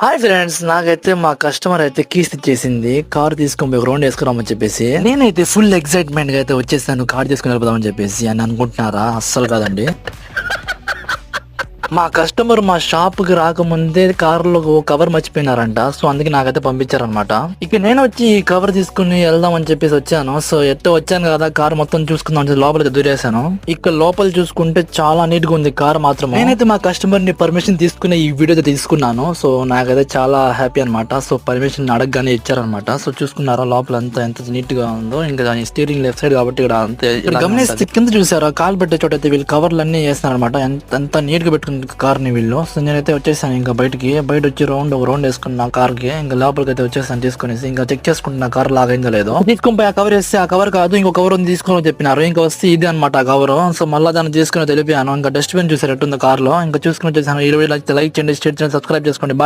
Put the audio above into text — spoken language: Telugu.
హాయ్ ఫ్రెండ్స్, నాకైతే మా కస్టమర్ అయితే కీస్ ఇచ్చేసింది. కార్ తీసుకొని పోయి ఒక రౌండ్ వేసుకురామని చెప్పేసి నేనైతే ఫుల్ ఎక్సైట్మెంట్ గా అయితే వచ్చేసాను కార్ తీసుకుని వెళ్ళిపోదామని చెప్పేసి. అని అనుకుంటున్నారా? అస్సలు కాదండి. మా కస్టమర్ మా షాప్ కి రాకముందే కార్ లో కవర్ మర్చిపోయినారంట. సో అందుకే నాకైతే పంపించారనమాట. ఇక నేను వచ్చి ఈ కవర్ తీసుకుని వెళ్దాం అని చెప్పేసి వచ్చాను. సో ఎట్టో వచ్చాను కదా, కార్ మొత్తం చూసుకుందాం అని లోపలికి దూరేశాను. ఇక లోపల చూసుకుంటే చాలా నీట్ గా ఉంది కార్ మాత్రం. నేనైతే మా కస్టమర్ ని పర్మిషన్ తీసుకుని ఈ వీడియో తీసుకున్నాను. సో నాకైతే చాలా హ్యాపీ అనమాట. సో పర్మిషన్ అడగగానే ఇచ్చారనమాట. సో చూసుకున్నారా లోపల అంతా ఎంత నీట్ గా ఉందో. ఇంకా స్టీరింగ్ లెఫ్ట్ సైడ్ కాబట్టి ఇక్కడ అంతే గమనిస్తే కింద చూసారా, కాల్ పెట్టే చోట అయితే వీళ్ళు కవర్లు అన్ని వేస్తున్నారనమాట. ఎంత నీట్ గా పెట్టుకుని కార్ ని వీళ్ళు. సో నేనైతే వచ్చేసాను ఇంకా బయట వచ్చి ఒక రౌండ్ వేసుకున్నా కార్ కి. ఇంకా లోపలికి అయితే వచ్చేసాను తీసుకునేసి. ఇంకా చెక్ చేసుకుంటున్నా కార్ లాగైందో లేదో. తీసుకొని పోయి ఆ కవర్ వేస్తే ఆ కవర్ కాదు, ఇంకో కవర్ ఉంది తీసుకొని చెప్పినారు. ఇంకా వస్తే ఇది అనమాట ఆ కవర్. సో మళ్ళీ దాన్ని తీసుకుని తెలిపాను. ఇంకా డస్ట్బిన్ చూసారు ఎట్టుంది కార్ లో. ఇంకా చూసుకుని వచ్చేసాను. 20 లైక్ చేయండి, సబ్స్క్రైబ్ చేసుకోండి. బాయ్.